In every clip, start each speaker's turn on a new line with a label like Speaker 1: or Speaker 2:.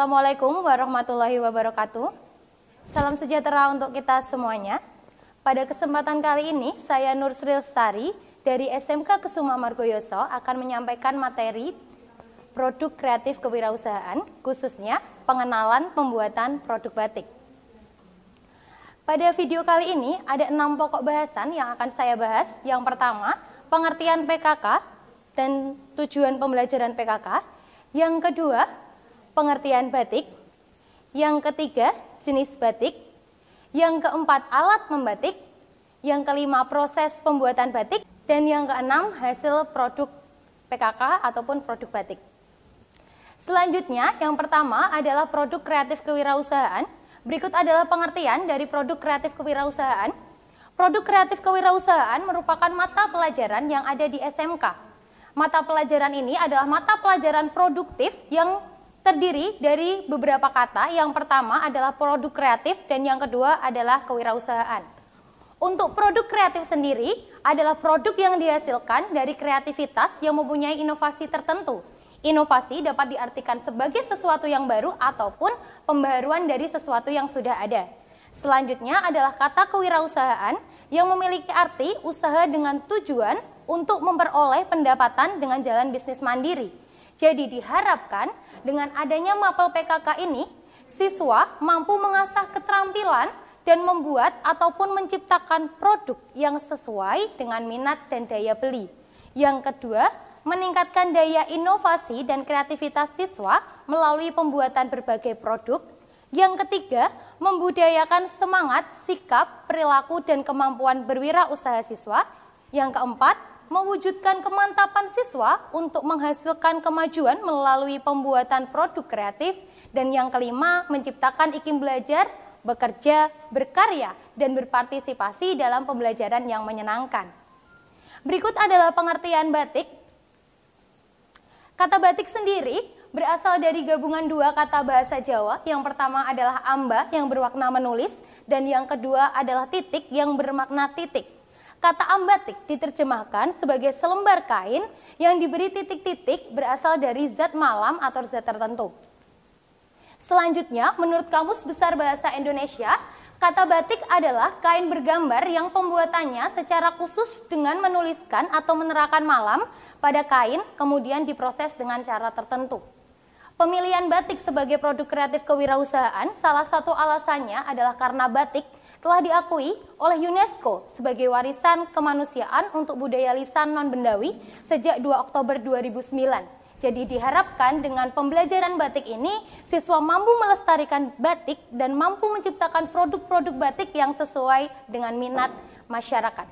Speaker 1: Assalamualaikum warahmatullahi wabarakatuh. Salam sejahtera untuk kita semuanya. Pada kesempatan kali ini, saya Nursri Lestari dari SMK Kusuma Margoyoso akan menyampaikan materi produk kreatif kewirausahaan, khususnya pengenalan pembuatan produk batik. Pada video kali ini ada 6 pokok bahasan yang akan saya bahas. Yang pertama, pengertian PKK dan tujuan pembelajaran PKK. Yang kedua, pengertian batik. Yang ketiga, jenis batik. Yang keempat, alat membatik. Yang kelima, proses pembuatan batik. Dan yang keenam, hasil produk PKK ataupun produk batik. Selanjutnya, yang pertama adalah produk kreatif kewirausahaan. Berikut adalah pengertian dari produk kreatif kewirausahaan. Produk kreatif kewirausahaan merupakan mata pelajaran yang ada di SMK. Mata pelajaran ini adalah mata pelajaran produktif yang terdiri dari beberapa kata. Yang pertama adalah produk kreatif dan yang kedua adalah kewirausahaan. Untuk produk kreatif sendiri adalah produk yang dihasilkan dari kreativitas yang mempunyai inovasi tertentu. Inovasi dapat diartikan sebagai sesuatu yang baru ataupun pembaharuan dari sesuatu yang sudah ada. Selanjutnya adalah kata kewirausahaan yang memiliki arti usaha dengan tujuan untuk memperoleh pendapatan dengan jalan bisnis mandiri. Jadi diharapkan dengan adanya mapel PKK ini, siswa mampu mengasah keterampilan dan membuat ataupun menciptakan produk yang sesuai dengan minat dan daya beli. Yang kedua, meningkatkan daya inovasi dan kreativitas siswa melalui pembuatan berbagai produk. Yang ketiga, membudayakan semangat, sikap, perilaku, dan kemampuan berwirausaha siswa. Yang keempat, mewujudkan kemantapan siswa untuk menghasilkan kemajuan melalui pembuatan produk kreatif. Dan yang kelima, menciptakan iklim belajar, bekerja, berkarya, dan berpartisipasi dalam pembelajaran yang menyenangkan. Berikut adalah pengertian batik. Kata batik sendiri berasal dari gabungan dua kata bahasa Jawa. Yang pertama adalah amba yang bermakna menulis, dan yang kedua adalah titik yang bermakna titik. Kata ambatik diterjemahkan sebagai selembar kain yang diberi titik-titik berasal dari zat malam atau zat tertentu. Selanjutnya, menurut Kamus Besar Bahasa Indonesia, kata batik adalah kain bergambar yang pembuatannya secara khusus dengan menuliskan atau menerangkan malam pada kain, kemudian diproses dengan cara tertentu. Pemilihan batik sebagai produk kreatif kewirausahaan, salah satu alasannya adalah karena batik telah diakui oleh UNESCO sebagai warisan kemanusiaan untuk budaya lisan non-bendawi sejak 2 Oktober 2009. Jadi diharapkan dengan pembelajaran batik ini, siswa mampu melestarikan batik dan mampu menciptakan produk-produk batik yang sesuai dengan minat masyarakat.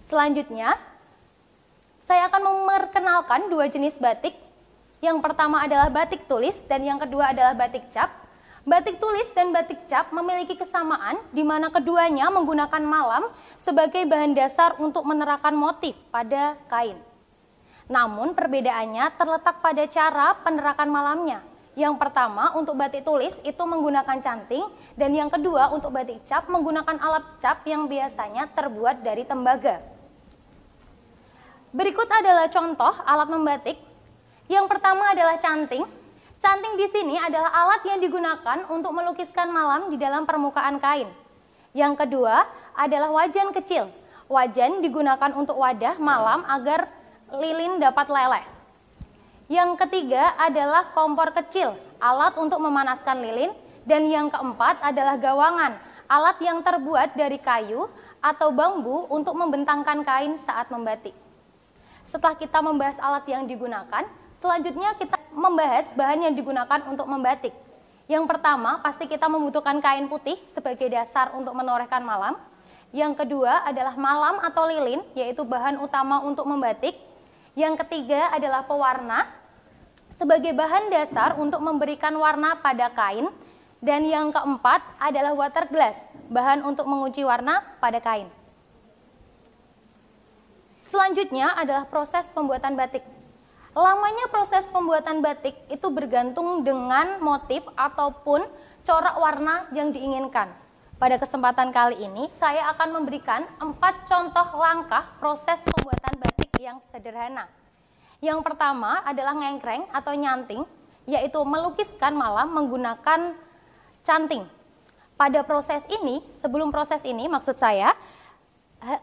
Speaker 1: Selanjutnya, saya akan memperkenalkan 2 jenis batik. Yang pertama adalah batik tulis dan yang kedua adalah batik cap. Batik tulis dan batik cap memiliki kesamaan di mana keduanya menggunakan malam sebagai bahan dasar untuk menerangkan motif pada kain. Namun perbedaannya terletak pada cara penerakan malamnya. Yang pertama untuk batik tulis itu menggunakan canting dan yang kedua untuk batik cap menggunakan alat cap yang biasanya terbuat dari tembaga. Berikut adalah contoh alat membatik. Yang pertama adalah canting. Canting di sini adalah alat yang digunakan untuk melukiskan malam di dalam permukaan kain. Yang kedua adalah wajan kecil. Wajan digunakan untuk wadah malam agar lilin dapat leleh. Yang ketiga adalah kompor kecil, alat untuk memanaskan lilin. Dan yang keempat adalah gawangan, alat yang terbuat dari kayu atau bambu untuk membentangkan kain saat membatik. Setelah kita membahas alat yang digunakan, selanjutnya kita membahas bahan yang digunakan untuk membatik. Yang pertama, pasti kita membutuhkan kain putih sebagai dasar untuk menorehkan malam. Yang kedua adalah malam atau lilin, yaitu bahan utama untuk membatik. Yang ketiga adalah pewarna, sebagai bahan dasar untuk memberikan warna pada kain. Dan yang keempat adalah water glass, bahan untuk menguji warna pada kain. Selanjutnya adalah proses pembuatan batik. Lamanya proses pembuatan batik itu bergantung dengan motif ataupun corak warna yang diinginkan. Pada kesempatan kali ini, saya akan memberikan 4 contoh langkah proses pembuatan batik yang sederhana. Yang pertama adalah ngengkreng atau nyanting. yaitu melukiskan malam menggunakan canting. Pada proses ini, sebelum proses ini maksud saya,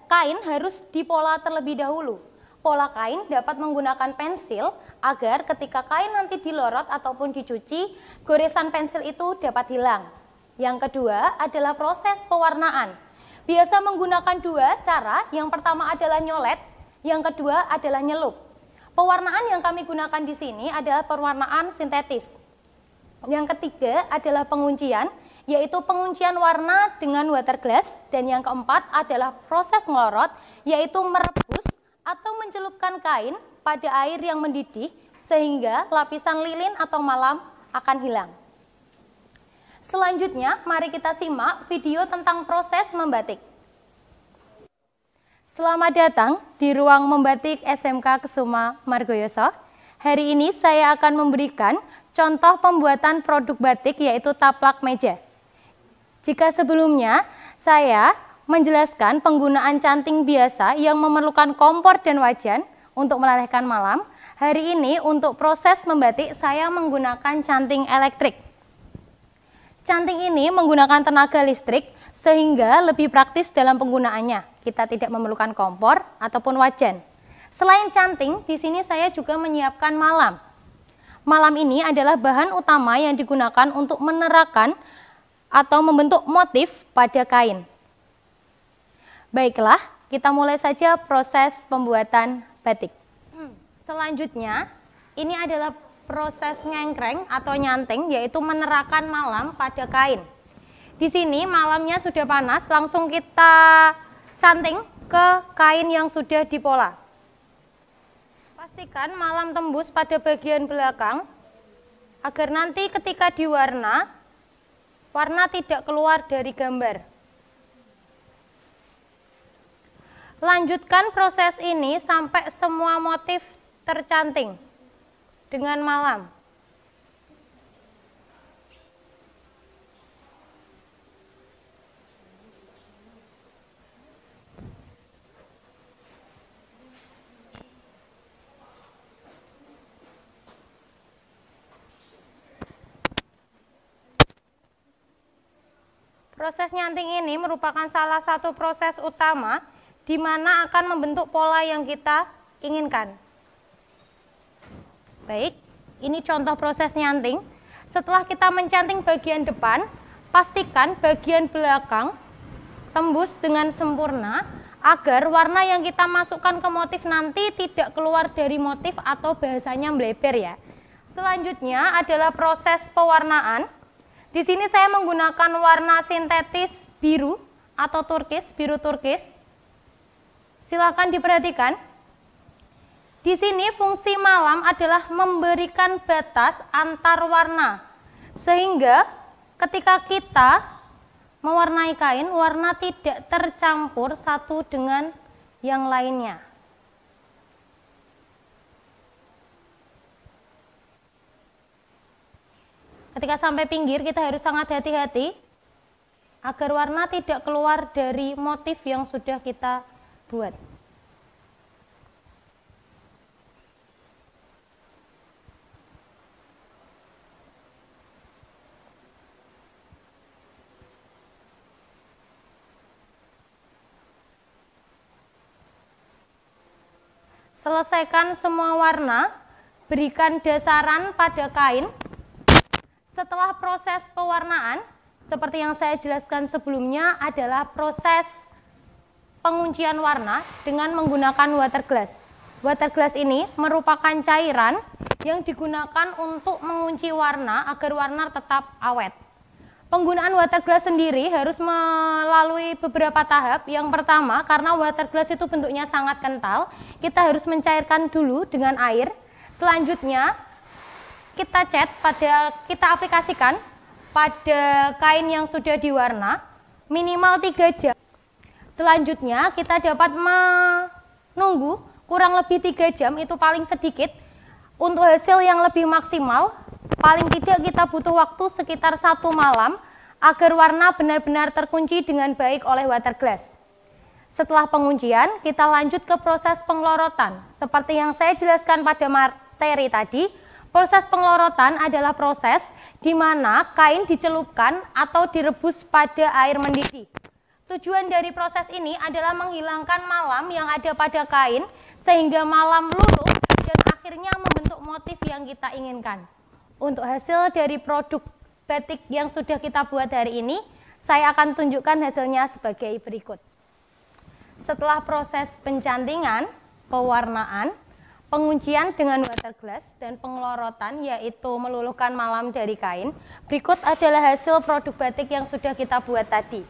Speaker 1: kain harus dipola terlebih dahulu. Pola kain dapat menggunakan pensil agar ketika kain nanti dilorot ataupun dicuci, goresan pensil itu dapat hilang. Yang kedua adalah proses pewarnaan. Biasa menggunakan dua cara, yang pertama adalah nyolet, yang kedua adalah nyelup. Pewarnaan yang kami gunakan di sini adalah pewarnaan sintetis. Yang ketiga adalah penguncian, yaitu penguncian warna dengan water glass, dan yang keempat adalah proses ngelorot, yaitu merebus atau mencelupkan kain pada air yang mendidih sehingga lapisan lilin atau malam akan hilang. Selanjutnya, mari kita simak video tentang proses membatik. Selamat datang di ruang membatik SMK Kesuma Margoyoso. Hari ini saya akan memberikan contoh pembuatan produk batik yaitu taplak meja. Jika sebelumnya saya menjelaskan penggunaan canting biasa yang memerlukan kompor dan wajan untuk melelehkan malam, hari ini untuk proses membatik saya menggunakan canting elektrik. Canting ini menggunakan tenaga listrik sehingga lebih praktis dalam penggunaannya. Kita tidak memerlukan kompor ataupun wajan. Selain canting, di sini saya juga menyiapkan malam. Malam ini adalah bahan utama yang digunakan untuk menerangkan atau membentuk motif pada kain. Baiklah, kita mulai saja proses pembuatan batik. Selanjutnya, ini adalah proses ngengkreng atau nyanting, yaitu menerangkan malam pada kain. Di sini malamnya sudah panas, langsung kita canting ke kain yang sudah dipola. Pastikan malam tembus pada bagian belakang, agar nanti ketika diwarna, warna tidak keluar dari gambar. Lanjutkan proses ini sampai semua motif tercanting dengan malam. Proses nyanting ini merupakan salah satu proses utama di mana akan membentuk pola yang kita inginkan. Baik, ini contoh proses nyanting. Setelah kita mencanting bagian depan, pastikan bagian belakang tembus dengan sempurna agar warna yang kita masukkan ke motif nanti tidak keluar dari motif atau bahasanya melebar ya. Selanjutnya adalah proses pewarnaan. Di sini saya menggunakan warna sintetis biru atau turkis, biru turkis. Silahkan diperhatikan. Di sini fungsi malam adalah memberikan batas antar warna, sehingga ketika kita mewarnai kain, warna tidak tercampur satu dengan yang lainnya. Ketika sampai pinggir, kita harus sangat hati-hati agar warna tidak keluar dari motif yang sudah kita buat. Selesaikan semua warna, berikan dasaran pada kain. Setelah proses pewarnaan, seperti yang saya jelaskan sebelumnya adalah proses penguncian warna dengan menggunakan water glass. Water glass ini merupakan cairan yang digunakan untuk mengunci warna agar warna tetap awet. Penggunaan water glass sendiri harus melalui beberapa tahap. Yang pertama, karena water glass itu bentuknya sangat kental, kita harus mencairkan dulu dengan air. Selanjutnya, kita aplikasikan pada kain yang sudah diwarna minimal 3 jam. Selanjutnya, kita dapat menunggu kurang lebih 3 jam, itu paling sedikit. Untuk hasil yang lebih maksimal, paling tidak kita butuh waktu sekitar 1 malam agar warna benar-benar terkunci dengan baik oleh water glass. Setelah penguncian, kita lanjut ke proses penglorotan. Seperti yang saya jelaskan pada materi tadi, Proses penglorotan adalah proses di mana kain dicelupkan atau direbus pada air mendidih. Tujuan dari proses ini adalah menghilangkan malam yang ada pada kain sehingga malam luruh dan akhirnya membentuk motif yang kita inginkan. Untuk hasil dari produk batik yang sudah kita buat hari ini, saya akan tunjukkan hasilnya sebagai berikut. Setelah proses pencantingan, pewarnaan, penguncian dengan waterglass, dan penglorotan yaitu meluluhkan malam dari kain, berikut adalah hasil produk batik yang sudah kita buat tadi.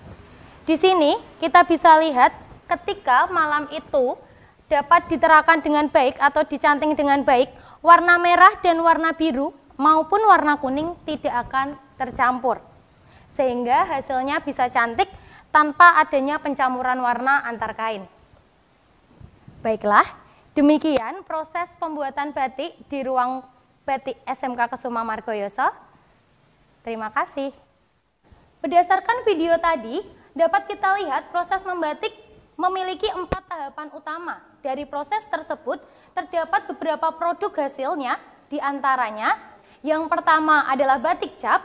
Speaker 1: Di sini kita bisa lihat ketika malam itu dapat diterangkan dengan baik atau dicanting dengan baik, warna merah dan warna biru maupun warna kuning tidak akan tercampur. Sehingga hasilnya bisa cantik tanpa adanya pencampuran warna antar kain. Baiklah, demikian proses pembuatan batik di ruang batik SMK Kusuma Margoyoso. Terima kasih. Berdasarkan video tadi, dapat kita lihat proses membatik memiliki 4 tahapan utama. Dari proses tersebut, terdapat beberapa produk hasilnya, di antaranya yang pertama adalah batik cap.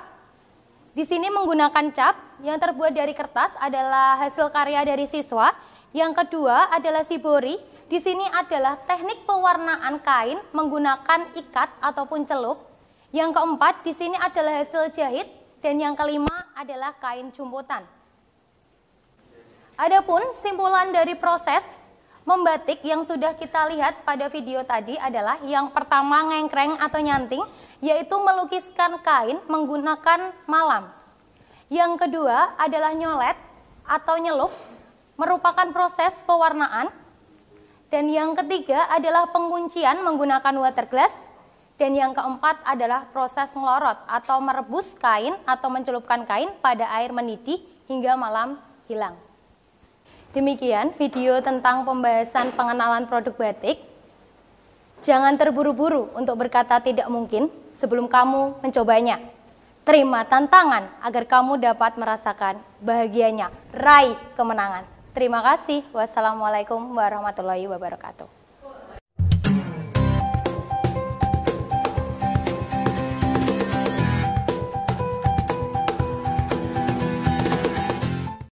Speaker 1: Di sini menggunakan cap yang terbuat dari kertas adalah hasil karya dari siswa. Yang kedua adalah shibori. Di sini adalah teknik pewarnaan kain menggunakan ikat ataupun celup. Yang keempat di sini adalah hasil jahit dan yang kelima adalah kain jumputan. Adapun simpulan dari proses membatik yang sudah kita lihat pada video tadi adalah yang pertama ngengkreng atau nyanting, yaitu melukiskan kain menggunakan malam. Yang kedua adalah nyolet atau nyelup, merupakan proses pewarnaan. Dan yang ketiga adalah penguncian menggunakan waterglass. Dan yang keempat adalah proses ngelorot atau merebus kain atau mencelupkan kain pada air mendidih hingga malam hilang. Demikian video tentang pembahasan pengenalan produk batik. Jangan terburu-buru untuk berkata tidak mungkin sebelum kamu mencobanya. Terima tantangan agar kamu dapat merasakan bahagianya, raih kemenangan. Terima kasih. Wassalamualaikum warahmatullahi wabarakatuh.